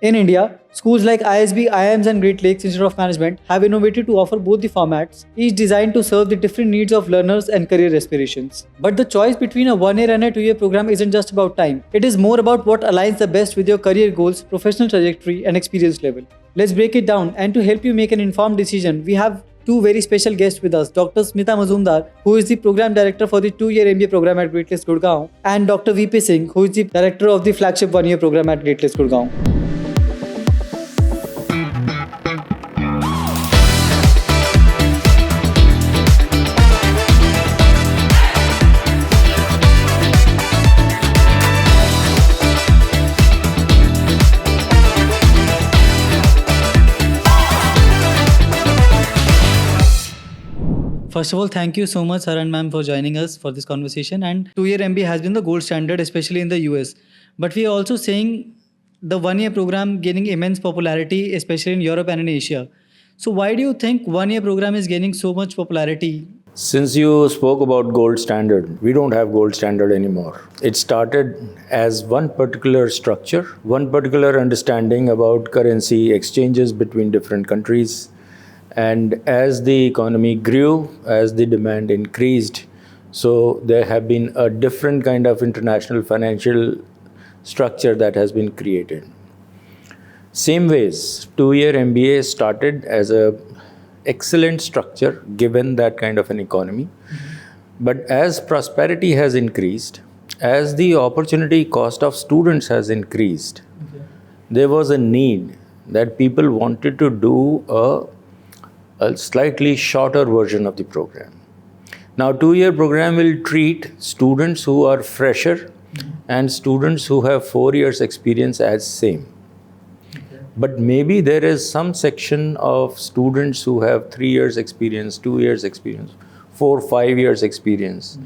In India, schools like ISB, IIMs, and Great Lakes Institute of Management have innovated to offer both the formats, each designed to serve the different needs of learners and career aspirations. But the choice between a 1-year and a 2-year program isn't just about time. It is more about what aligns the best with your career goals, professional trajectory, and experience level. Let's break it down, and to help you make an informed decision, we have two very special guests with us, Dr. Smita Mazumdar, who is the Program Director for the 2-year MBA program at Great Lakes Gurgaon, and Dr. VP Singh, who is the Director of the flagship 1-year program at Great Lakes Gurgaon. First of all, thank you so much, sir and ma'am, for joining us for this conversation. And 2-year MBA has been the gold standard, especially in the US. But we are also seeing the 1-year program gaining immense popularity, especially in Europe and in Asia. So why do you think 1-year program is gaining so much popularity? Since you spoke about gold standard, we don't have gold standard anymore. It started as one particular structure, one particular understanding about currency exchanges between different countries. And as the economy grew, as the demand increased, so there have been a different kind of international financial structure that has been created. Same ways, 2-year MBA started as a excellent structure given that kind of an economy. But as prosperity has increased, as the opportunity cost of students has increased, there was a need that people wanted to do a slightly shorter version of the program. Now, 2-year program will treat students who are fresher and students who have 4 years experience as same. But maybe there is some section of students who have 3 years experience, 2 years experience, 4, 5 years experience,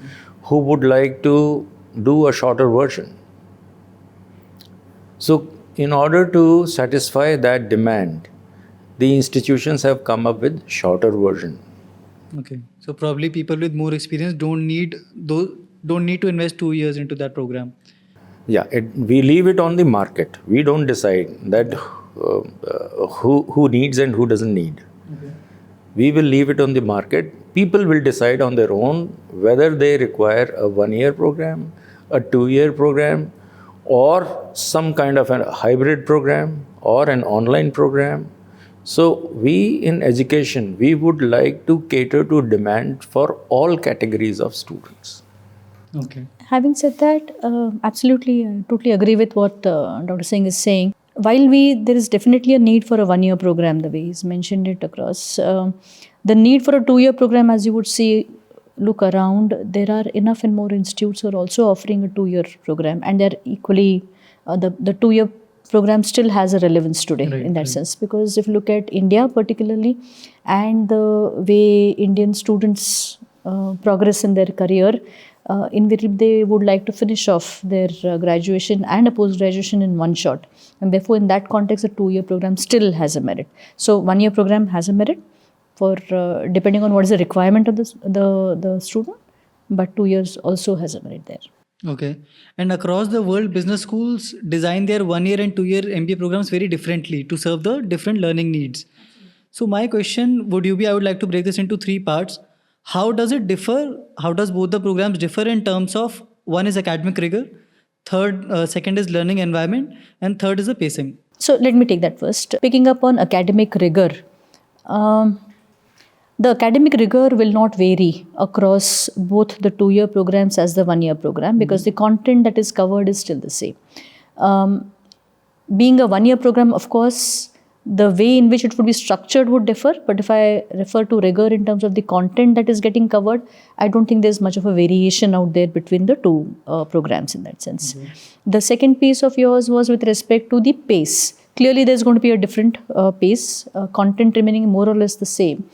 who would like to do a shorter version. So, in order to satisfy that demand, the institutions have come up with shorter version. Okay, so probably people with more experience don't need to invest 2 years into that program. Yeah, we leave it on the market. We don't decide that who needs and who doesn't need. Okay. We will leave it on the market. People will decide on their own whether they require a 1-year program, a 2-year program, or some kind of a hybrid program or an online program. So we in education, we would like to cater to demand for all categories of students. Okay. Having said that, absolutely, I totally agree with what Dr. Singh is saying. While there is definitely a need for a 1-year program, the way he's mentioned it across, the need for a 2-year program, as you would see, look around, there are enough and more institutes who are also offering a 2-year program, and they're equally, the 2-year program still has a relevance today in that sense, because if you look at India particularly and the way Indian students progress in their career, invariably they would like to finish off their graduation and a post-graduation in one shot, and therefore in that context a 2-year program still has a merit. So 1-year program has a merit for depending on what is the requirement of the student, but 2 years also has a merit there. Okay. And across the world, business schools design their 1-year and 2-year MBA programs very differently to serve the different learning needs. So my question I would like to break this into 3 parts. How does it differ? How does both the programs differ in terms of, one is academic rigor, second is learning environment, and third is the pacing? So let me take that first. Picking up on academic rigor. The academic rigor will not vary across both the 2-year programs as the 1-year program, because the content that is covered is still the same. Being a 1-year program, of course, the way in which it would be structured would differ, but if I refer to rigor in terms of the content that is getting covered, I don't think there's much of a variation out there between the two programs in that sense. The second piece of yours was with respect to the pace. Clearly, there's going to be a different pace, content remaining more or less the same.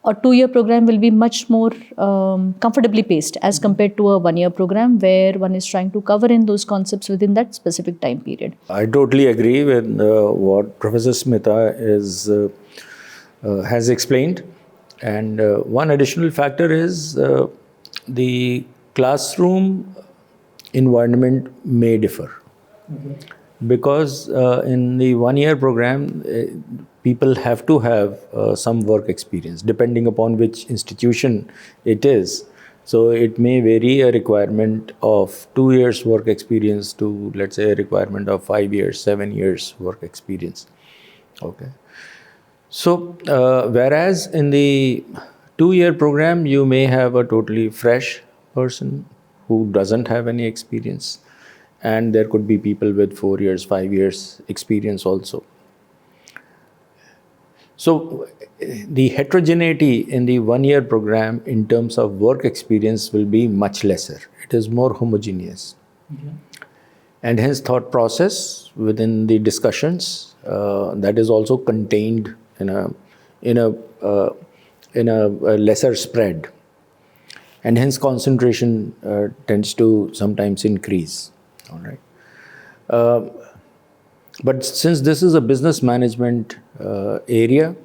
A 2-year program will be much more comfortably paced as compared to a 1-year program where one is trying to cover in those concepts within that specific time period. I totally agree with what Professor Smita has explained. And one additional factor is the classroom environment may differ. Because in the 1-year program, people have to have some work experience, depending upon which institution it is. So it may vary a requirement of 2 years work experience to, let's say, a requirement of 5 years, 7 years work experience. Okay. So, whereas in the 2-year program, you may have a totally fresh person who doesn't have any experience, and there could be people with 4 years, 5 years experience also. So, the heterogeneity in the 1-year program in terms of work experience will be much lesser. It is more homogeneous. And hence, thought process within the discussions that is also contained in a lesser spread, and hence concentration tends to sometimes increase. All right. But since this is a business management area,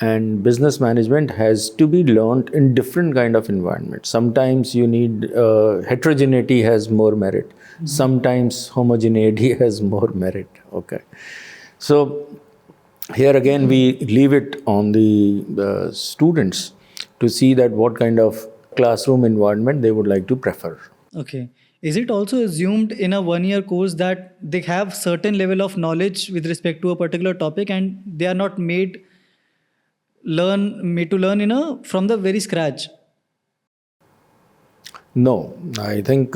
and business management has to be learned in different kind of environments. Sometimes you need heterogeneity has more merit. Sometimes homogeneity has more merit. Okay. So here again we leave it on the students to see that what kind of classroom environment they would like to prefer. Okay. Is it also assumed in a 1-year course that they have certain level of knowledge with respect to a particular topic and they are not made to learn from the very scratch? No, I think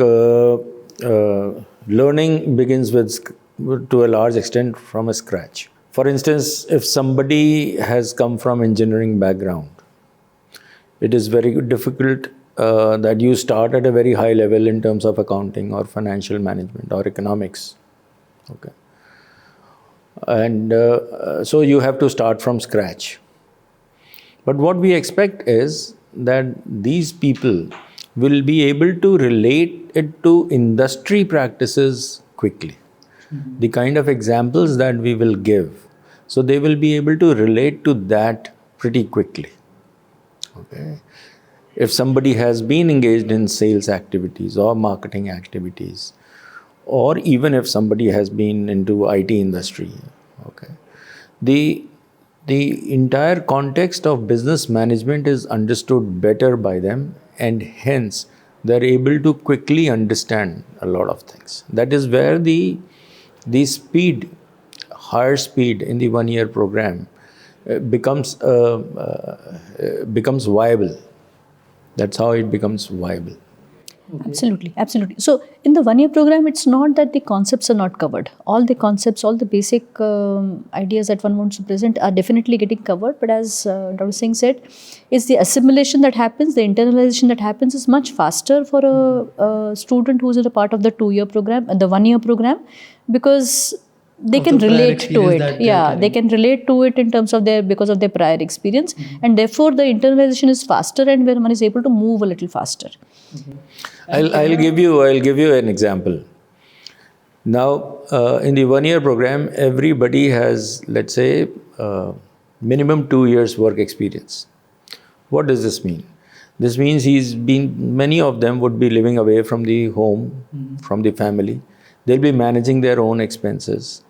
learning begins to a large extent from a scratch. For instance, if somebody has come from engineering background, it is very difficult that you start at a very high level in terms of accounting or financial management or economics. Okay. And so you have to start from scratch. But what we expect is that these people will be able to relate it to industry practices quickly. The kind of examples that we will give, so they will be able to relate to that pretty quickly. Okay. If somebody has been engaged in sales activities or marketing activities, or even if somebody has been into IT industry, okay, the entire context of business management is understood better by them, and hence they're able to quickly understand a lot of things. That is where the speed, higher speed in the 1-year program becomes viable. That's how it becomes viable. Okay. Absolutely, absolutely. So in the 1-year program, it's not that the concepts are not covered. All the concepts, all the basic ideas that one wants to present are definitely getting covered. But as Dr. Singh said, it's the assimilation that happens, the internalization that happens is much faster for a student who's in a part of the 2-year program, the 1-year program, because they Of can the prior relate to experience it. that they're Yeah, they carrying. can relate to it in terms of because of their prior experience, and therefore the internalization is faster, and where one is able to move a little faster. I'll give you an example. Now, in the 1-year program, everybody has, let's say, minimum 2 years work experience. What does this mean? This means many of them would be living away from the home, from the family. They'll be managing their own expenses.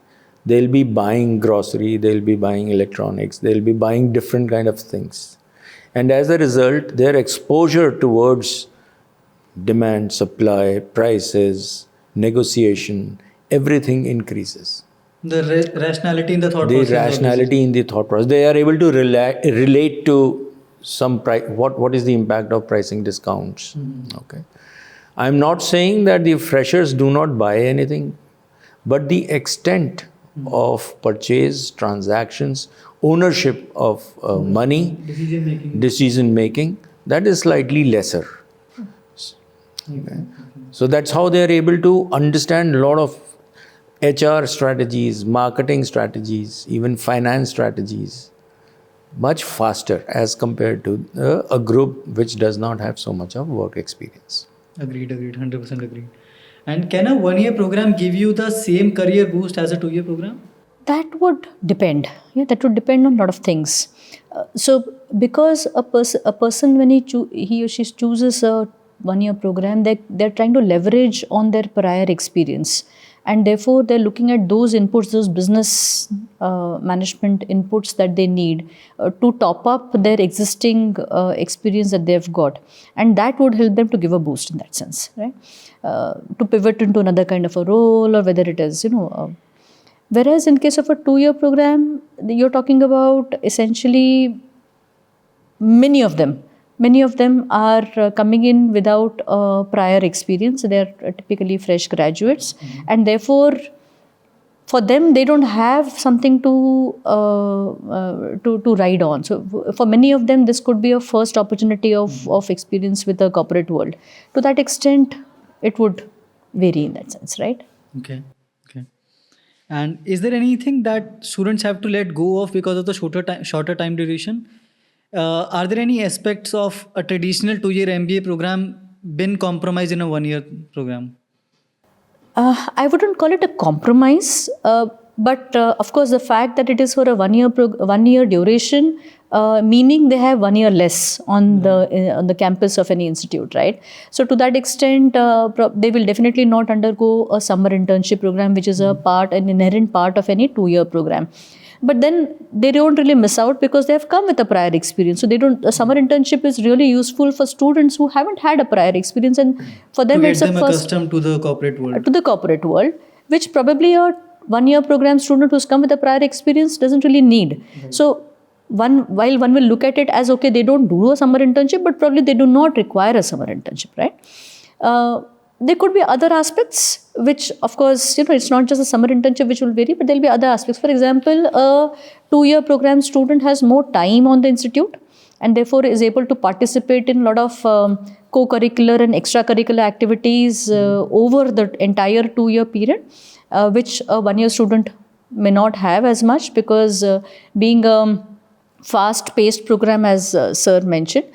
They'll be buying grocery, they'll be buying electronics, they'll be buying different kind of things. And as a result, their exposure towards demand, supply, prices, negotiation, everything increases. The rationality in the thought The process. rationality in the thought process. They are able to relate to some price. What is the impact of pricing discounts? Okay. I'm not saying that the freshers do not buy anything, but the extent of purchase, transactions, ownership of money, decision making, that is slightly lesser. Okay. So that's how they are able to understand a lot of HR strategies, marketing strategies, even finance strategies much faster as compared to a group which does not have so much of work experience. Agreed, 100% agreed. And can a 1-year program give you the same career boost as a 2-year program? That would depend. Yeah, that would depend on a lot of things. So, because a person when he or she chooses a 1-year program, they're trying to leverage on their prior experience, and therefore they're looking at those inputs, those business management inputs that they need to top up their existing experience that they've got, and that would help them to give a boost in that sense, right? To pivot into another kind of a role, or whether it is, whereas in case of a 2-year program, you're talking about essentially many of them are coming in without prior experience. They're typically fresh graduates, and therefore for them they don't have something to ride on. So for many of them this could be a first opportunity of experience with the corporate world. To that extent it would vary in that sense, right? Okay. And is there anything that students have to let go of because of the shorter time duration? Are there any aspects of a traditional 2-year MBA program been compromised in a 1-year program? I wouldn't call it a compromise, but of course the fact that it is for a 1-year duration, meaning they have 1 year less on the campus of any institute, right? So to that extent, they will definitely not undergo a summer internship program, which is an inherent part of any 2-year program. But then they don't really miss out because they have come with a prior experience. So a summer internship is really useful for students who haven't had a prior experience, and for them it's a first accustomed to the corporate world. Which probably a 1-year program student who's come with a prior experience doesn't really need. Right. So while one will look at it as, okay, they don't do a summer internship, but probably they do not require a summer internship, right? There could be other aspects which, of course, it's not just a summer internship which will vary, but there'll be other aspects. For example, a 2-year program student has more time on the institute and therefore is able to participate in a lot of co-curricular and extracurricular activities over the entire 2-year period, which a 1-year student may not have as much, because being a fast-paced program, as Sir mentioned,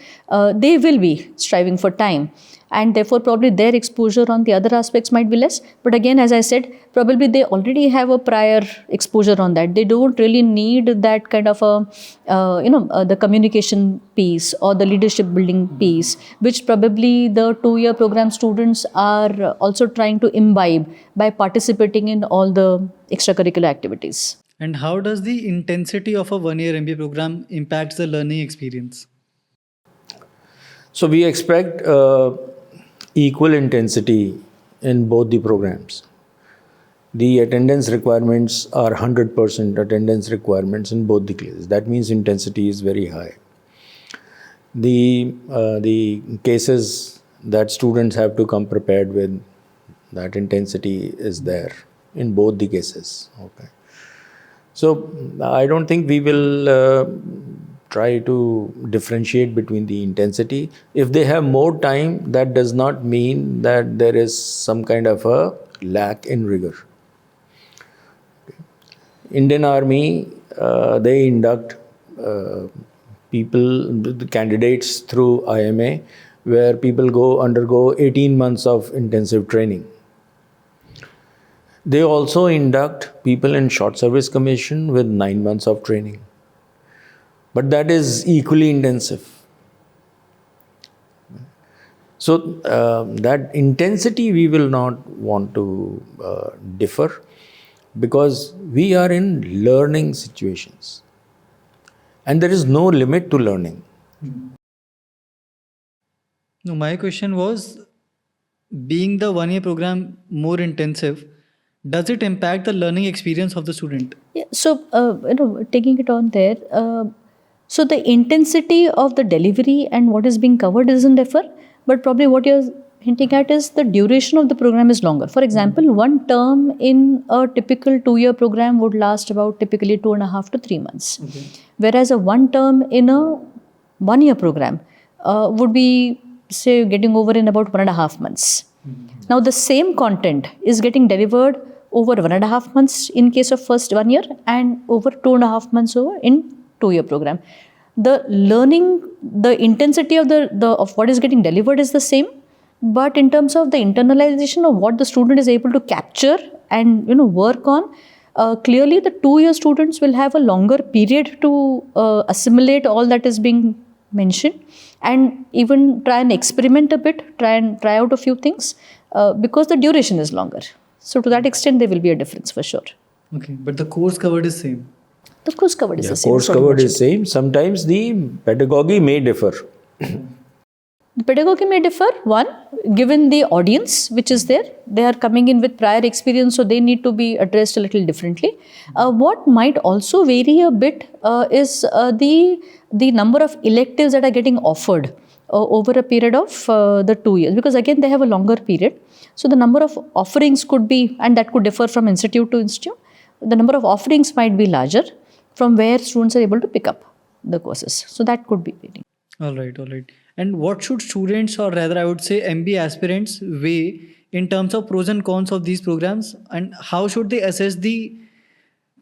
they will be striving for time. And therefore probably their exposure on the other aspects might be less. But again, as I said, probably they already have a prior exposure on that. They don't really need that kind of the communication piece or the leadership building piece, which probably the 2-year program students are also trying to imbibe by participating in all the extracurricular activities. And how does the intensity of a 1-year MBA program impact the learning experience? So we expect equal intensity in both the programs. The attendance requirements are 100% attendance requirements in both the classes. That means intensity is very high. The cases that students have to come prepared with, that intensity is there in both the cases. Okay. So I don't think we will try to differentiate between the intensity. If they have more time, that does not mean that there is some kind of a lack in rigor. Okay. Indian Army, they induct the candidates through IMA, where people undergo 18 months of intensive training. They also induct people in Short Service Commission with 9 months of training. But that is equally intensive. So that intensity we will not want to differ, because we are in learning situations. And there is no limit to learning. No, my question was, being the 1-year program more intensive, does it impact the learning experience of the student? Yeah, so, taking it on there, so the intensity of the delivery and what is being covered doesn't differ, but probably what you're hinting at is the duration of the program is longer. For example, one term in a typical 2-year program would last about typically 2.5 to 3 months. Okay. Whereas a one term in a 1-year program would be, say, getting over in about 1.5 months. Mm-hmm. Now the same content is getting delivered over 1.5 months in case of first 1 year, and over 2.5 months over in 2-year program. The learning, the intensity of of what is getting delivered is the same, but in terms of the internalization of what the student is able to capture and work on, clearly the 2-year students will have a longer period to assimilate all that is being mentioned, and even try and experiment a bit, try out a few things, because the duration is longer. So to that extent, there will be a difference for sure. Okay, but the course covered is same. The course covered is Yeah, the same. course covered is same. Sometimes the pedagogy may differ. The pedagogy may differ, one, given the audience which is there. They are coming in with prior experience, so they need to be addressed a little differently. What might also vary a bit is the number of electives that are getting offered over a period of the 2 years, because again they have a longer period. So the number of offerings could be, and that could differ from institute to institute. The number of offerings might be larger from where students are able to pick up the courses. So that could be varying. All right, all right. And what should students, or rather I would say MBA aspirants, weigh in terms of pros and cons of these programs, and how should they assess the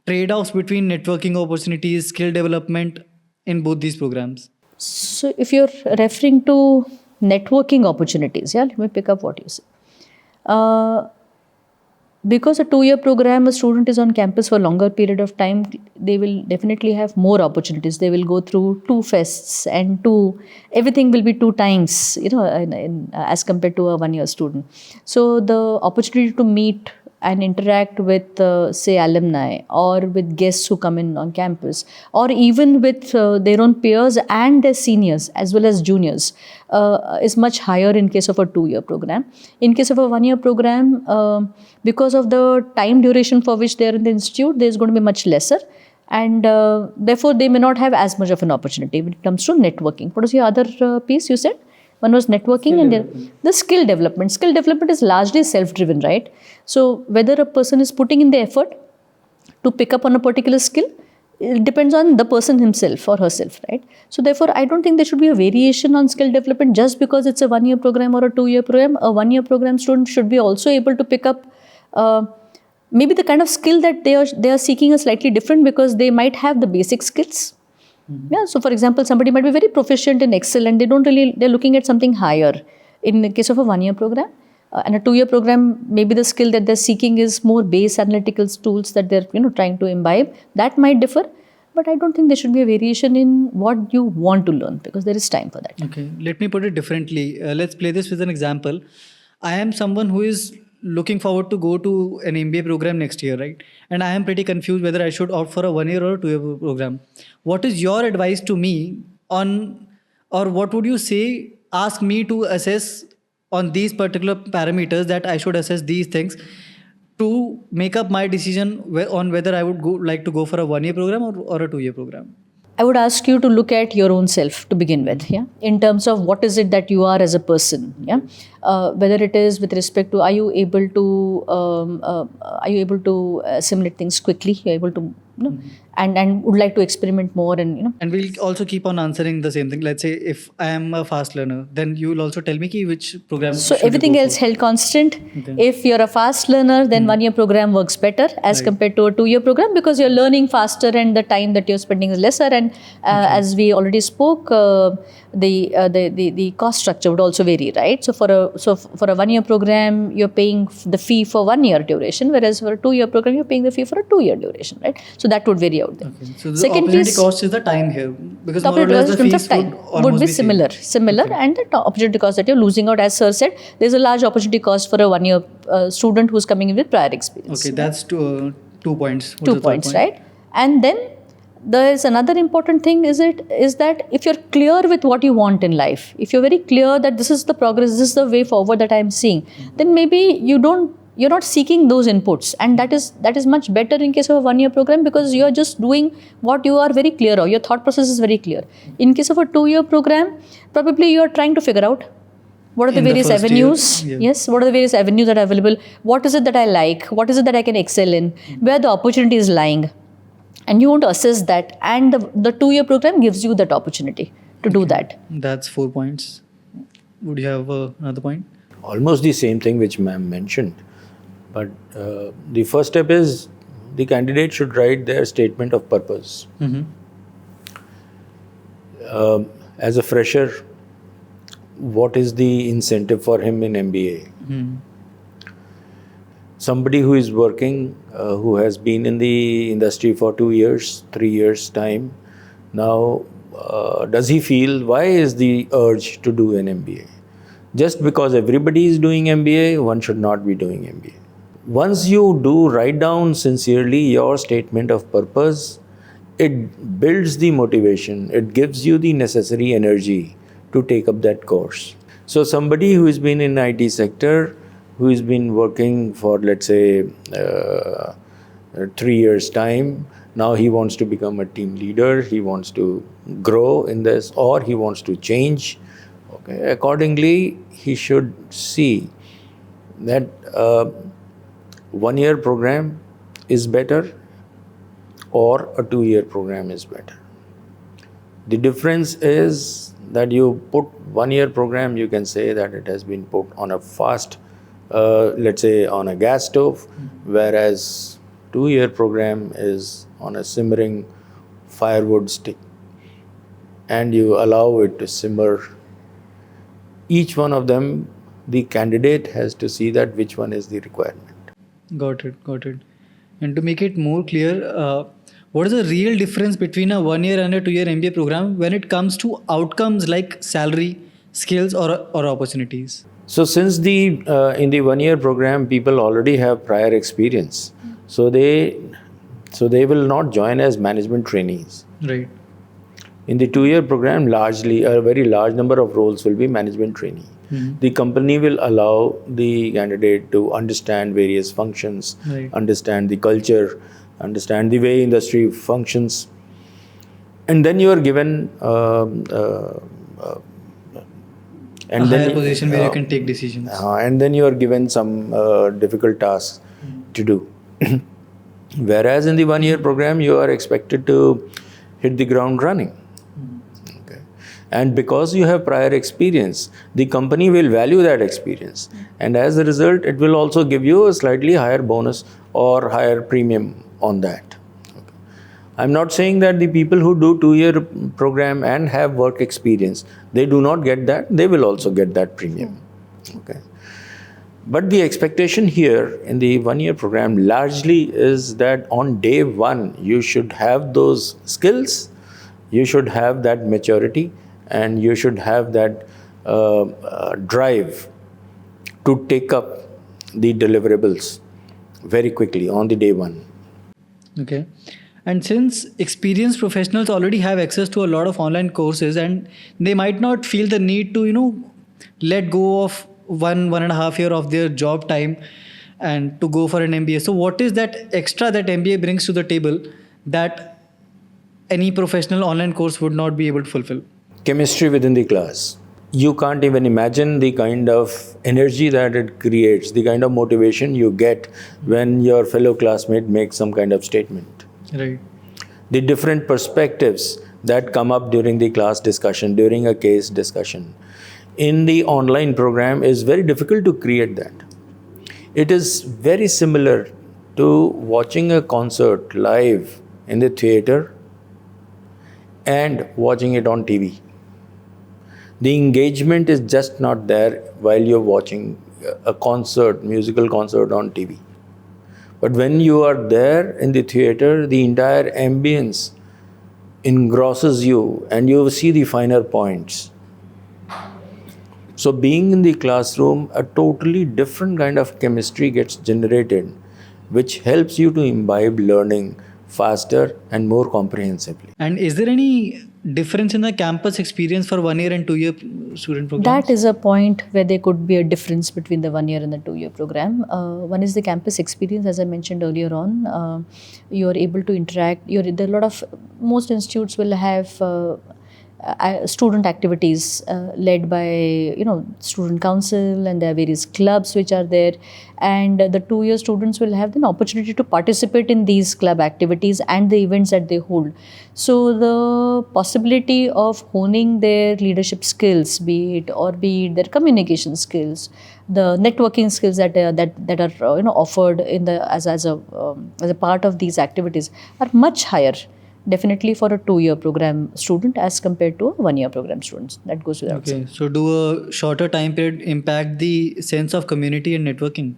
trade-offs between networking opportunities, skill development in both these programs? So if you're referring to networking opportunities, yeah, let me pick up what you say. Because a 2-year program, a student is on campus for a longer period of time, they will definitely have more opportunities. They will go through 2 fests and everything will be 2 times, as compared to a 1-year student. So the opportunity to meet and interact with, say, alumni or with guests who come in on campus, or even with their own peers and their seniors as well as juniors, is much higher in case of a 2-year program. In case of a 1-year program, because of the time duration for which they are in the institute, there is going to be much lesser, and therefore they may not have as much of an opportunity when it comes to networking. What was your other piece you said? One was networking and the skill development. Skill development is largely self-driven, right? So whether a person is putting in the effort to pick up on a particular skill, it depends on the person himself or herself, right? So therefore, I don't think there should be a variation on skill development just because it's a 1-year program or a 2-year program. A 1-year program student should be also able to pick up maybe the kind of skill that they are seeking is slightly different, because they might have the basic skills. Yeah, so for example, somebody might be very proficient in Excel and they're looking at something higher in the case of a 1-year program. And a 2-year program, maybe the skill that they're seeking is more base analytical tools that they're trying to imbibe. That might differ, but I don't think there should be a variation in what you want to learn, because there is time for that. Okay, let me put it differently. Let's play this with an example. I am someone who is looking forward to go to an MBA program next year, right? And I am pretty confused whether I should opt for a 1-year or a 2-year program. What is your advice to me on, or what would you say, ask me to assess on these particular parameters, that I should assess these things to make up my decision on whether I would like to go for a 1-year program or a 2-year program? I would ask you to look at your own self to begin with, yeah, in terms of what is it that you are as a person, yeah, whether it is with respect to, are you able to assimilate things quickly, you're able to, and would like to experiment more, and And we'll also keep on answering the same thing. Let's say if I am a fast learner, then you will also tell me which program. So should you everything go else for. held constant. Okay. If you're a fast learner, then 1-year program works better as compared to a 2-year program, because you're learning faster and the time that you're spending is lesser. And as we already spoke, the cost structure would also vary, right? So for a 1-year program, you're paying the fee for 1 year duration, whereas for a 2-year program, you're paying the fee for a 2-year duration, right? So that would vary out there. Okay. So the opportunity cost is the time here, because more or less the fees would be similar, Okay. and the opportunity cost that you're losing out, as sir said, there's a large opportunity cost for a 1-year student who's coming in with prior experience. Okay, that's 2 points. What's 2 the third points, point? right? And then there is another important thing is that if you're clear with what you want in life, if you're very clear that this is the progress, this is the way forward that I'm seeing, then maybe you're not seeking those inputs, and that is much better in case of a 1-year program, because you're just doing what you are very clear of. Your thought process is very clear. In case of a 2-year program, probably you're trying to figure out what are the In the various first year, avenues. yeah. Yes, what are the various avenues that are available? What is it that I like? What is it that I can excel in? Where the opportunity is lying? And you want to assess that, and the 2-year program gives you that opportunity to do that. That's 4 points. Would you have another point? Almost the same thing which ma'am mentioned. But the first step is the candidate should write their statement of purpose. As a fresher, what is the incentive for him in MBA? Somebody who is working, who has been in the industry for 2 years, 3 years time, now does he feel, why is the urge to do an MBA? Just because everybody is doing MBA, one should not be doing MBA. Once you do write down sincerely your statement of purpose, it builds the motivation, it gives you the necessary energy to take up that course. So somebody who has been in IT sector, who has been working for, let's say, 3 years time, now he wants to become a team leader, he wants to grow in this, or he wants to change. Okay. Accordingly, he should see that 1-year program is better or a 2-year program is better. The difference is that you put 1-year program, you can say that it has been put on a fast, let's say on a gas stove, whereas 2-year program is on a simmering firewood stick, and you allow it to simmer. Each one of them, the candidate has to see that which one is the requirement. Got it, got it. And to make it more clear, what is the real difference between a 1-year and a 2-year MBA program when it comes to outcomes like salary, skills, or opportunities? So since in the 1-year program, people already have prior experience, so they will not join as management trainees. Right. In the 2-year program, largely a very large number of roles will be management trainee. The company will allow the candidate to understand various functions, Right. understand the culture, understand the way industry functions, and then you are given A higher position where you can take decisions. and then you are given some difficult tasks to do. Whereas in the 1-year program, you are expected to hit the ground running. Okay. And because you have prior experience, the company will value that experience. And as a result, it will also give you a slightly higher bonus or higher premium on that. Okay. I'm not saying that the people who do 2-year program and have work experience, they do not get that, they will also get that premium. Okay. But the expectation here in the 1-year program largely is that on day one, you should have those skills, you should have that maturity, and you should have that drive to take up the deliverables very quickly on the day one. Okay. And since experienced professionals already have access to a lot of online courses, and they might not feel the need to, let go of 1.5 year of their job time and to go for an MBA. So what is that extra that MBA brings to the table that any professional online course would not be able to fulfill? Chemistry within the class. You can't even imagine the kind of energy that it creates, the kind of motivation you get when your fellow classmate makes some kind of statement. Right. The different perspectives that come up during the class discussion, during a case discussion. In the online program, is very difficult to create that. It is very similar to watching a concert live in the theater and watching it on TV. The engagement is just not there while you're watching a concert, musical concert on TV. But when you are there in the theater, the entire ambience engrosses you and you see the finer points. So being in the classroom, a totally different kind of chemistry gets generated, which helps you to imbibe learning faster and more comprehensively. And is there any difference in the campus experience for 1-year and 2-year student programs? That is a point where there could be a difference between the 1-year and the 2-year program. One is the campus experience, as I mentioned earlier on. You are able to interact. Most institutes will have student activities led by student council, and there are various clubs which are there, and the 2-year students will have an opportunity to participate in these club activities and the events that they hold. So the possibility of honing their leadership skills, be it their communication skills, the networking skills that are offered in as a part of these activities, are much higher, definitely, for a 2-year program student as compared to a 1-year program students. That goes without saying. So do a shorter time period impact the sense of community and networking?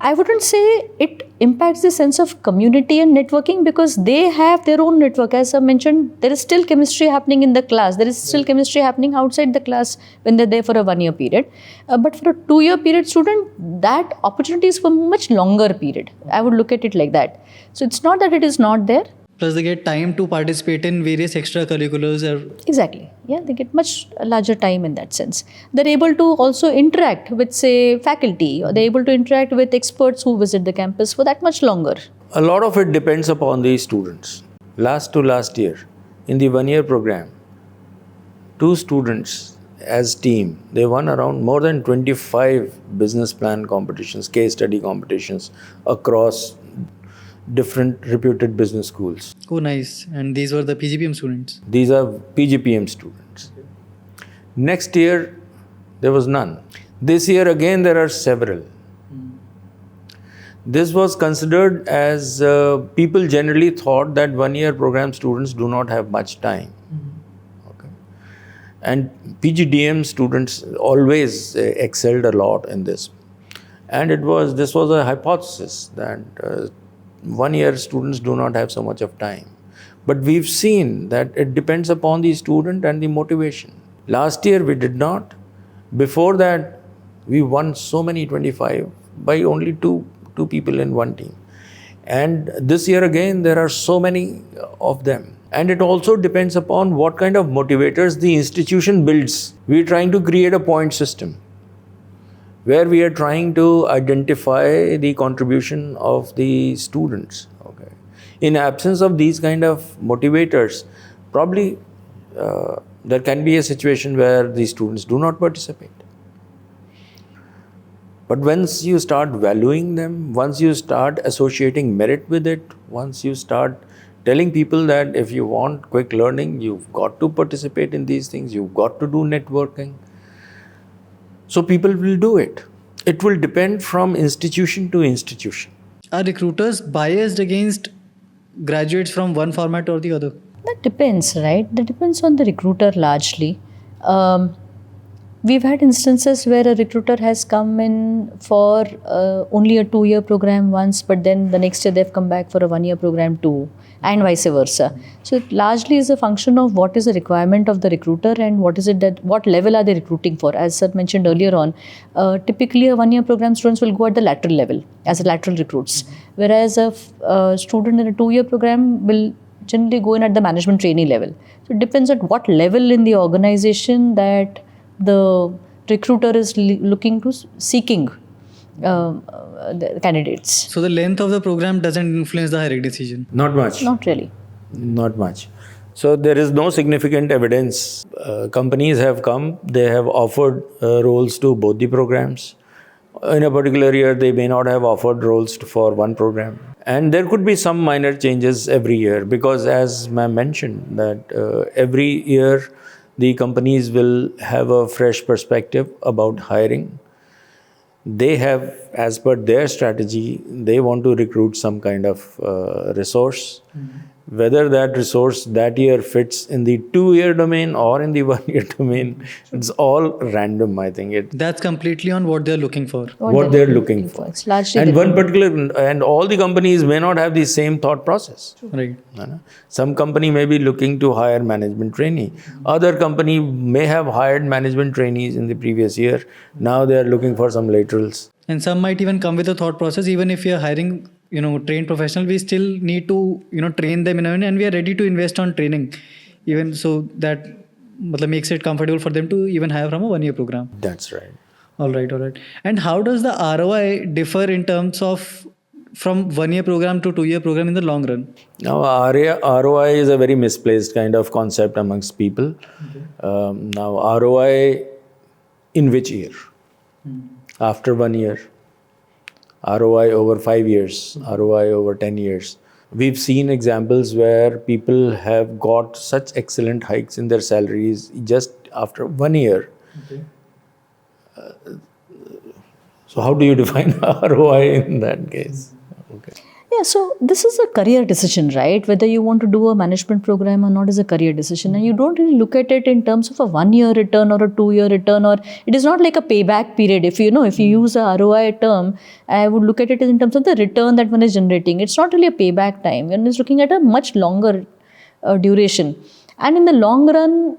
I wouldn't say it impacts the sense of community and networking, because they have their own network. As I mentioned, there is still chemistry happening in the class. There is still chemistry happening outside the class when they're there for a 1 year period. But for a 2 year period student, that opportunity is for much longer period. I would look at it like that. So it's not that it is not there. Plus, they get time to participate in various extracurriculars. Exactly. Yeah, they get much larger time in that sense. They're able to also interact with, say, faculty, or they're able to interact with experts who visit the campus for that much longer. A lot of it depends upon the students. Last year, in the 1 year program, 2 students as team, they won around more than 25 business plan competitions, case study competitions across different reputed business schools. Oh, nice. And these were the PGPM students. These are PGPM students. Next year, there was none. This year again, there are several. This was considered as people generally thought that 1 year program students do not have much time. Okay. And PGDM students always excelled a lot in this. And this was a hypothesis that 1 year students do not have so much of time. But we've seen that it depends upon the student and the motivation. Last year we did not. Before that, we won so many 25 by only two people in one team. And this year again, there are so many of them. And it also depends upon what kind of motivators the institution builds. We're trying to create a point system where we are trying to identify the contribution of the students. Okay. In absence of these kind of motivators, probably there can be a situation where the students do not participate. But once you start valuing them, once you start associating merit with it, once you start telling people that if you want quick learning, you've got to participate in these things, you've got to do networking, so people will do it. It will depend from institution to institution. Are recruiters biased against graduates from one format or the other? That depends, right? That depends on the recruiter largely. We've had instances where a recruiter has come in for only a 2 year program once, but then the next year they've come back for a 1 year program too, and vice versa. So it largely is a function of what is the requirement of the recruiter and what level are they recruiting for. As Sir mentioned earlier on, typically a 1 year program students will go at the lateral level as lateral recruits, whereas a student in a 2 year program will generally go in at the management trainee level. So it depends on what level in the organization that the recruiter is seeking the candidates. So the length of the program doesn't influence the hiring decision? Not much. Not really. Not much. So there is no significant evidence. Companies have come, they have offered roles to both the programs. In a particular year, they may not have offered roles for one program. And there could be some minor changes every year because, as ma'am mentioned, that every year the companies will have a fresh perspective about hiring. They have, as per their strategy, they want to recruit some kind of resource. Whether that resource that year fits in the 2 year domain or in the 1 year domain, it's all random, I think. That's completely on what they're looking for. What they're looking for. It's largely and all the companies may not have the same thought process. Right. Some company may be looking to hire management trainee. Other company may have hired management trainees in the previous year. Now they are looking for some laterals. And some might even come with a thought process, even if you're hiring trained professional, we still need to train them in a way, and we are ready to invest on training, even so that makes it comfortable for them to even hire from a 1 year program. That's right. All right. And how does the ROI differ in terms of from 1 year program to 2 year program in the long run? Now ROI is a very misplaced kind of concept amongst people. Now ROI in which year? After 1 year. ROI over 5 years, ROI over 10 years. We've seen examples where people have got such excellent hikes in their salaries just after 1 year. Okay. So how do you define ROI in that case? Okay. Yeah, so this is a career decision, right? Whether you want to do a management program or not is a career decision. And you don't really look at it in terms of a 1-year return or a 2-year return, or it is not like a payback period. If you use a ROI term, I would look at it in terms of the return that one is generating. It's not really a payback time. One is looking at a much longer duration. And in the long run,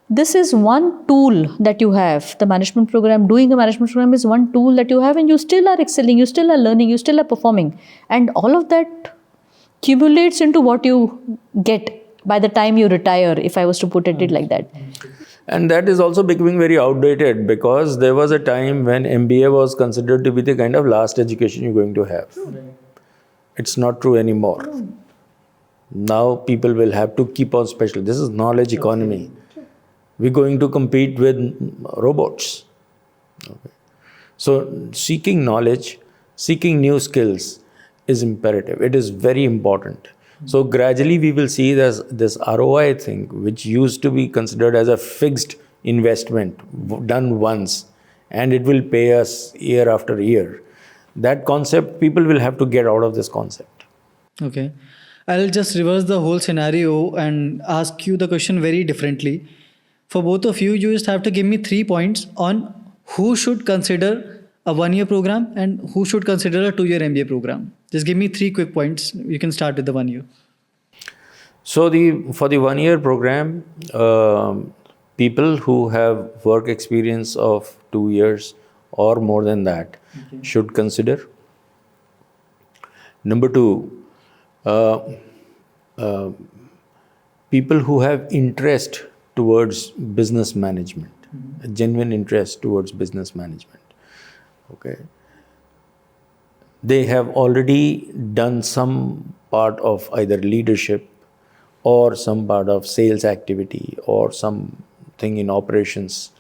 this is one tool that you have. The management program, doing a management program is one tool that you have, and you still are excelling, you still are learning, you still are performing. And all of that cumulates into what you get by the time you retire, if I was to put it like that. And that is also becoming very outdated, because there was a time when MBA was considered to be the kind of last education you're going to have. It's not true anymore. Now people will have to keep on special. This is knowledge economy. We're going to compete with robots. Okay. So seeking knowledge, seeking new skills is imperative. It is very important. So gradually we will see this ROI thing, which used to be considered as a fixed investment done once, and it will pay us year after year. That concept, people will have to get out of this concept. Okay. I'll just reverse the whole scenario and ask you the question very differently. For both of you, you just have to give me 3 points on who should consider a 1-year program and who should consider a 2-year MBA program. Just give me 3 quick points. You can start with the 1 year. So for the 1-year program, people who have work experience of 2 years or more than that should consider. Number 2, people who have interest towards business management, a genuine interest towards business management. Okay. They have already done some part of either leadership or some part of sales activity or something in operations.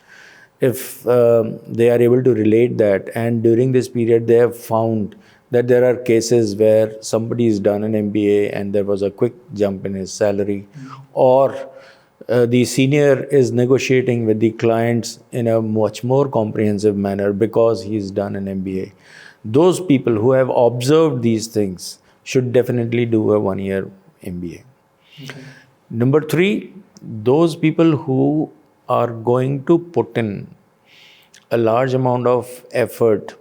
If they are able to relate that, and during this period they have found that there are cases where somebody has done an MBA and there was a quick jump in his salary, or the senior is negotiating with the clients in a much more comprehensive manner because he's done an MBA. Those people who have observed these things should definitely do a 1-year MBA. Okay. Number 3, those people who are going to put in a large amount of effort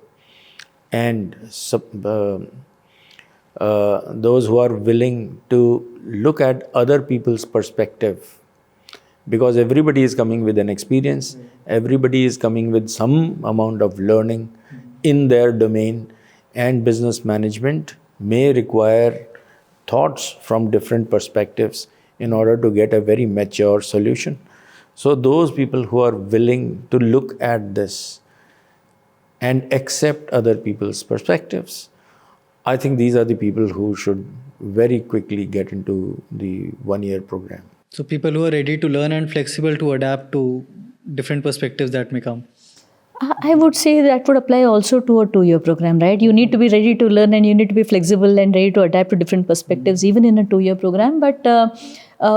and those who are willing to look at other people's perspective, because everybody is coming with an experience, everybody is coming with some amount of learning in their domain, and business management may require thoughts from different perspectives in order to get a very mature solution. So those people who are willing to look at this and accept other people's perspectives, I think these are the people who should very quickly get into the 1-year program. So people who are ready to learn and flexible to adapt to different perspectives that may come. I would say that would apply also to a 2-year program, right? You need to be ready to learn and you need to be flexible and ready to adapt to different perspectives, even in a 2-year program. But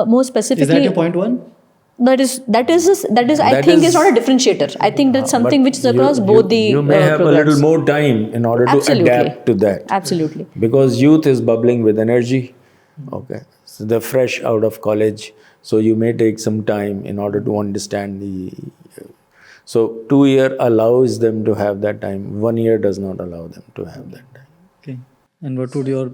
more specifically, is that your point 1? That is. I think is not a differentiator. I think that's something which is across both the. You may have programs. A little more time in order to adapt to that. Absolutely. Because youth is bubbling with energy. Okay, so they're fresh out of college, so you may take some time in order to understand the. So 2-year allows them to have that time. 1 year does not allow them to have that time. Okay, and what would your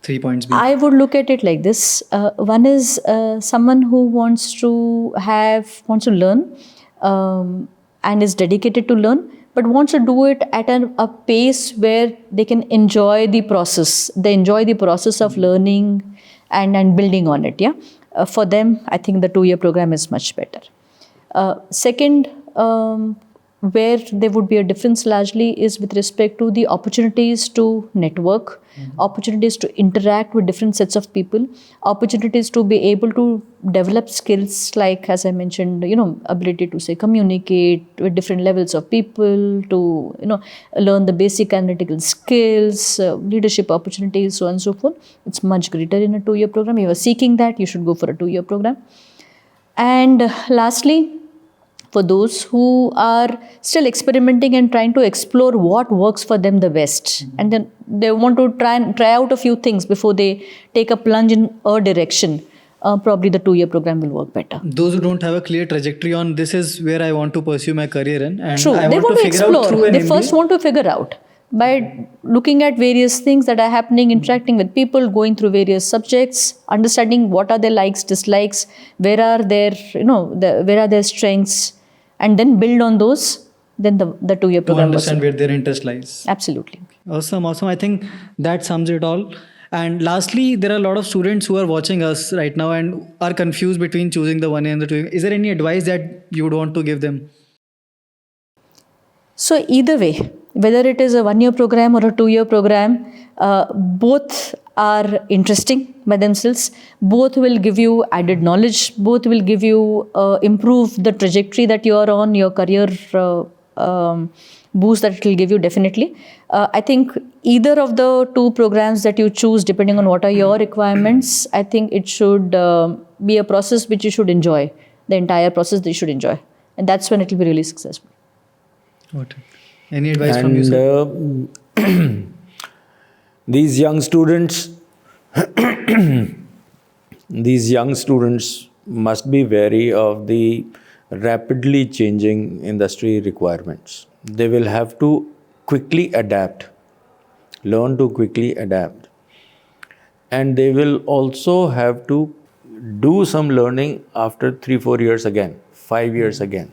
3 points be? I would look at it like this. One is someone who wants to learn and is dedicated to learn, but wants to do it at a pace where they can enjoy the process. They enjoy the process of learning and building on it. Yeah, for them, I think the 2-year program is much better. Second, where there would be a difference largely is with respect to the opportunities to network, opportunities to interact with different sets of people, opportunities to be able to develop skills like, as I mentioned, ability to say communicate with different levels of people, to, learn the basic analytical skills, leadership opportunities, so on and so forth. It's much greater in a 2-year program. If you are seeking that, you should go for a 2-year program. And lastly, for those who are still experimenting and trying to explore what works for them the best. And then they want to try out a few things before they take a plunge in a direction. Probably the 2-year program will work better. Those who don't have a clear trajectory on this is where I want to pursue my career in, and True, I they want to figure out explore. through an They MBA. first want to figure out by looking at various things that are happening, interacting with people, going through various subjects, understanding what are their likes, dislikes, where are their, where are their strengths, and then build on those. Then the 2-year to program understand where their interest lies. Absolutely. Awesome. I think that sums it all. And lastly, there are a lot of students who are watching us right now and are confused between choosing the 1 year and the 2 year. Is there any advice that you would want to give them? So either way, whether it is a 1-year program or a 2-year program, both are interesting by themselves. Both will give you added knowledge. Both will give you improve the trajectory that you are on, your career boost that it will give you definitely. I think either of the two programs that you choose, depending on what are your requirements, I think it should be a process which you should enjoy. The entire process that you should enjoy. And that's when it will be really successful. What? Any advice from you, sir? These young students must be wary of the rapidly changing industry requirements. They will have to quickly adapt, learn to quickly adapt. And they will also have to do some learning after 3-4 years again, 5 years again.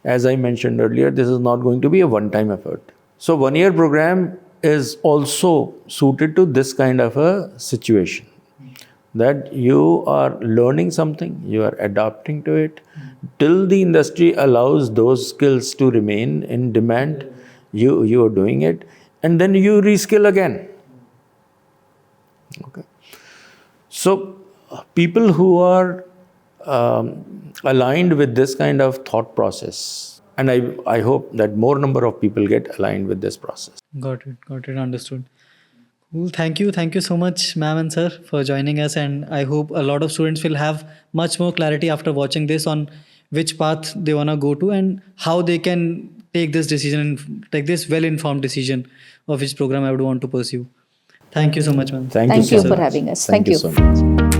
As I mentioned earlier, this is not going to be a one-time effort. So 1-year program is also suited to this kind of a situation, that you are learning something, you are adapting to it. Till the industry allows those skills to remain in demand, you are doing it, and then you reskill again. Okay. So people who are aligned with this kind of thought process, and I hope that more number of people get aligned with this process. Got it, understood. Cool. Thank you so much, ma'am and sir, for joining us. And I hope a lot of students will have much more clarity after watching this on which path they want to go to and how they can take this decision, take this well-informed decision of which program I would want to pursue. Thank you so much, ma'am. Thank Thank you so for much. having us. Thank you Thank so you. much.